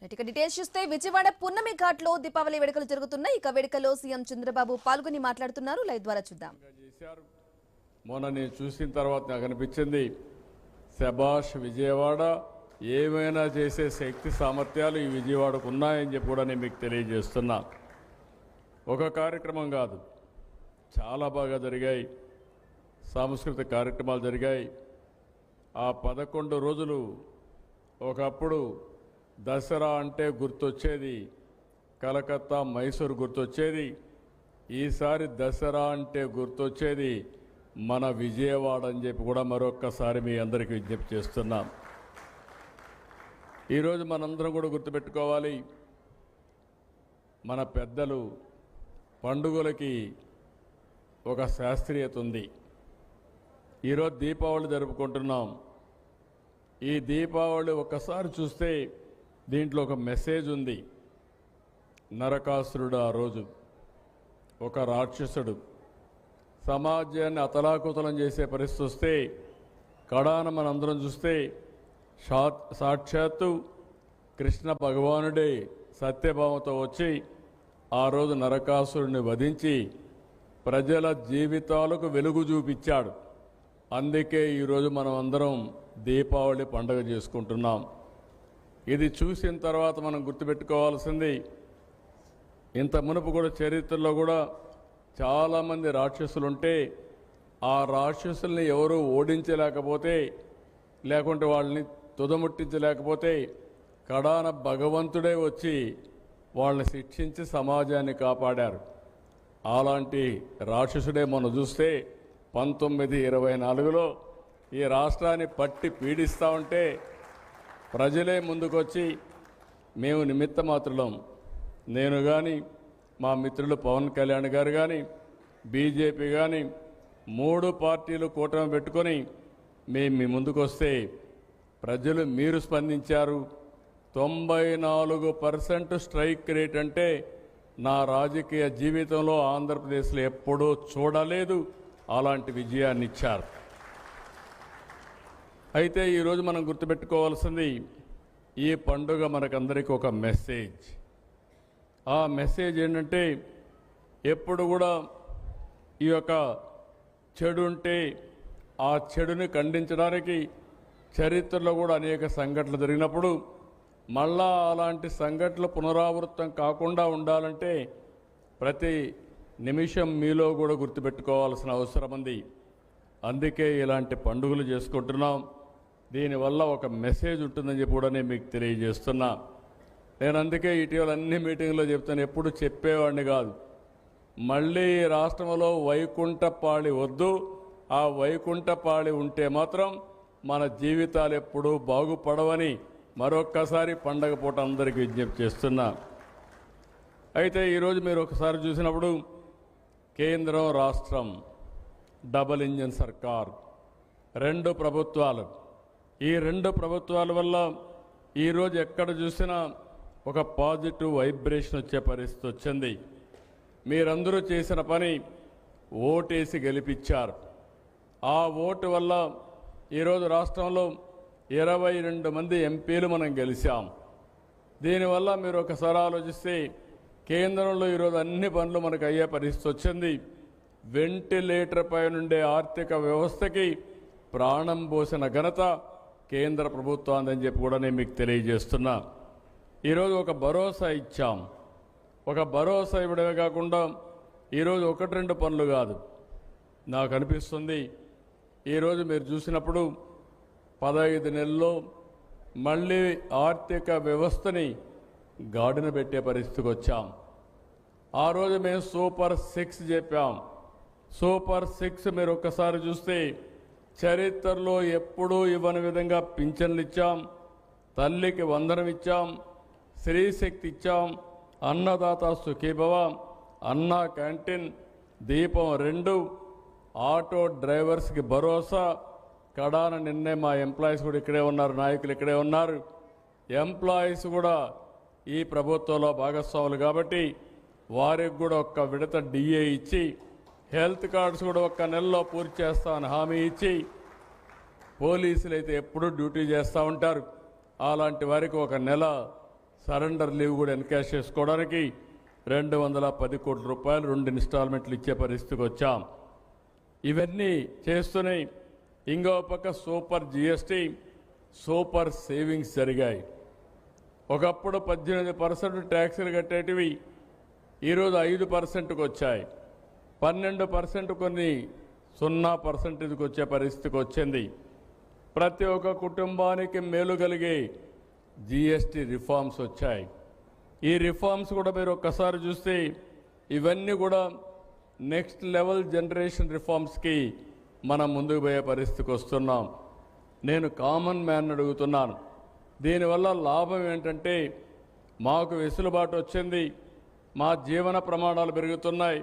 ఇక డీటెయిల్స్ చూస్తే విజయవాడ పున్నమి ఘాట్ లో దీపావళి వేడుకలు జరుగుతున్నాయి. ఇక వేడుకలో సీఎం చంద్రబాబు పాల్గొని మాట్లాడుతున్నారు. లైవ్ ద్వారా చూద్దాం. మొన్న నేను చూసిన తర్వాత నాకు అనిపించింది, శబాష్ విజయవాడ, ఏమైనా చేసే శక్తి సామర్థ్యాలు ఈ విజయవాడకు ఉన్నాయని చెప్పి కూడా నేను మీకు తెలియజేస్తున్నా. ఒక కార్యక్రమం కాదు, చాలా బాగా జరిగాయి. సాంస్కృతిక కార్యక్రమాలు జరిగాయి. ఆ 11 రోజులు ఒకప్పుడు దసరా అంటే గుర్తొచ్చేది కలకత్తా, మైసూరు గుర్తొచ్చేది. ఈసారి దసరా అంటే గుర్తొచ్చేది మన విజయవాడ అని చెప్పి కూడా మరొక్కసారి మీ అందరికీ విజ్ఞప్తి చేస్తున్నాం. ఈరోజు మనందరం కూడా గుర్తుపెట్టుకోవాలి, మన పెద్దలు పండుగలకి ఒక శాస్త్రీయత ఉంది. ఈరోజు దీపావళి జరుపుకుంటున్నాం. ఈ దీపావళి ఒక్కసారి చూస్తే దీంట్లో ఒక మెసేజ్ ఉంది. నరకాసురుడు ఆ రోజు ఒక రాక్షసుడు సమాజాన్ని అతలాకుతలం చేసే పరిస్థితి వస్తే, కడాన మనందరం చూస్తే సాక్షాత్తు కృష్ణ భగవానుడే సత్యభామతో వచ్చి ఆ రోజు నరకాసురుడిని వధించి ప్రజల జీవితాలకు వెలుగు చూపించాడు. అందుకే ఈరోజు మనం అందరం దీపావళి పండుగ చేసుకుంటున్నాం. ఇది చూసిన తర్వాత మనం గుర్తుపెట్టుకోవాల్సింది, ఇంత మునుపు కూడా చరిత్రలో కూడా చాలామంది రాక్షసులు ఉంటే ఆ రాక్షసుల్ని ఎవరూ ఓడించలేకపోతే, లేకుంటే వాళ్ళని తుదముట్టించలేకపోతే కడాన భగవంతుడే వచ్చి వాళ్ళని శిక్షించి సమాజాన్ని కాపాడారు. అలాంటి రాక్షసుడే మనం చూస్తే 1924లో ఈ రాష్ట్రాన్ని పట్టి పీడిస్తూ ఉంటే ప్రజలే ముందుకొచ్చి మేము నిమిత్త మాత్రులం, నేను కానీ మా మిత్రులు పవన్ కళ్యాణ్ గారు కానీ బీజేపీ కానీ 3 పార్టీలు కూటమి పెట్టుకొని మేము మీ ముందుకొస్తే ప్రజలు మీరు స్పందించారు. 94% స్ట్రైక్ రేట్ అంటే నా రాజకీయ జీవితంలో ఆంధ్రప్రదేశ్లో ఎప్పుడూ చూడలేదు. అలాంటి విజయాన్ని ఇచ్చారు. అయితే ఈరోజు మనం గుర్తుపెట్టుకోవాల్సింది, ఈ పండుగ మనకందరికీ ఒక మెసేజ్. ఆ మెసేజ్ ఏంటంటే, ఎప్పుడు కూడా ఈ యొక్క చెడు ఉంటే ఆ చెడుని ఖండించడానికి చరిత్రలో కూడా అనేక సంఘటనలు జరిగినప్పుడు మళ్ళా అలాంటి సంఘటనలు పునరావృతం కాకుండా ఉండాలంటే ప్రతి నిమిషం మీలో కూడా గుర్తుపెట్టుకోవాల్సిన అవసరం ఉంది. అందుకే ఇలాంటి పండుగలు చేసుకుంటున్నాం. దీనివల్ల ఒక మెసేజ్ ఉంటుందని చెప్పి కూడా నేను మీకు తెలియజేస్తున్నా. నేను అందుకే ఇటీవల అన్ని మీటింగ్లో చెప్తాను, ఎప్పుడు చెప్పేవాడిని కాదు. మళ్ళీ రాష్ట్రంలో వైకుంఠపాళి వద్దు. ఆ వైకుంఠపాళి ఉంటే మాత్రం మన జీవితాలు ఎప్పుడూ బాగుపడవని మరొక్కసారి పండగ పూట అందరికీ విజ్ఞప్తి చేస్తున్నా. అయితే ఈరోజు మీరు ఒకసారి చూసినప్పుడు కేంద్రం, రాష్ట్రం, డబుల్ ఇంజిన్ సర్కార్, 2 ప్రభుత్వాలు. ఈ 2 ప్రభుత్వాల వల్ల ఈరోజు ఎక్కడ చూసినా ఒక పాజిటివ్ వైబ్రేషన్ వచ్చే పరిస్థితి వచ్చింది. మీరందరూ చేసిన పని ఓటేసి గెలిపించారు. ఆ ఓటు వల్ల ఈరోజు రాష్ట్రంలో 22 మంది ఎంపీలు మనం గెలిచాం. దీనివల్ల మీరు ఒకసారి ఆలోచిస్తే కేంద్రంలో ఈరోజు అన్ని పనులు మనకు అయ్యే పరిస్థితి వచ్చింది. వెంటిలేటర్ పై నుండే ఆర్థిక వ్యవస్థకి ప్రాణం పోసిన ఘనత కేంద్ర ప్రభుత్వాన్ని అని చెప్పి కూడా నేను మీకు తెలియజేస్తున్నా. ఈరోజు ఒక భరోసా ఇచ్చాం. ఒక భరోసా ఇవ్వడమే కాకుండా ఈరోజు 1-2 పనులు కాదు, నాకు అనిపిస్తుంది ఈరోజు మీరు చూసినప్పుడు 15 నెలల్లో మళ్ళీ ఆర్థిక వ్యవస్థని గాడిన పెట్టే పరిస్థితికి వచ్చాం. ఆ రోజు మేము సూపర్ 6 చెప్పాం. సూపర్ 6 మీరు ఒక్కసారి చూస్తే చరిత్రలో ఎప్పుడూ ఇవ్వని విధంగా పింఛన్లు ఇచ్చాం, తల్లికి వందనం ఇచ్చాం, స్త్రీశక్తి ఇచ్చాం, అన్నదాత సుఖీభవ, అన్నా క్యాంటీన్, దీపం 2, ఆటో డ్రైవర్స్కి భరోసా. కడాన నిన్నే మా ఎంప్లాయీస్ కూడా ఇక్కడే ఉన్నారు, నాయకులు ఇక్కడే ఉన్నారు. ఎంప్లాయీస్ కూడా ఈ ప్రభుత్వంలో భాగస్వాములు కాబట్టి వారికి కూడా ఒక్క విడత డిఏ ఇచ్చి, హెల్త్ కార్డ్స్ కూడా 1 నెలలో పూర్తి చేస్తామని హామీ ఇచ్చి, పోలీసులు అయితే ఎప్పుడూ డ్యూటీ చేస్తూ ఉంటారు, అలాంటి వారికి 1 నెల సరెండర్ లీవ్ కూడా ఎన్కాష్ చేసుకోవడానికి 210 కోట్ల రూపాయలు 2 ఇన్స్టాల్మెంట్లు ఇచ్చే పరిస్థితికి వచ్చాం. ఇవన్నీ చేస్తూనే ఇంకో పక్క సూపర్ జిఎస్టీ, సూపర్ సేవింగ్స్ జరిగాయి. ఒకప్పుడు 18% ట్యాక్సులు కట్టేటివి ఈరోజు 5%కు వచ్చాయి. 12% కొన్ని 0% ఇదికి వచ్చే పరిస్థితికి వచ్చింది. ప్రతి ఒక్క కుటుంబానికి మేలు కలిగే జిఎస్టీ రిఫార్మ్స్ వచ్చాయి. ఈ రిఫార్మ్స్ కూడా మీరు ఒక్కసారి చూస్తే ఇవన్నీ కూడా నెక్స్ట్ లెవెల్ జనరేషన్ రిఫార్మ్స్కి మనం ముందుకు పోయే పరిస్థితికి వస్తున్నాం. నేను కామన్ మ్యాన్ అడుగుతున్నాను, దీనివల్ల లాభం ఏంటంటే మాకు వెసులుబాటు వచ్చింది, మా జీవన ప్రమాణాలు పెరుగుతున్నాయి,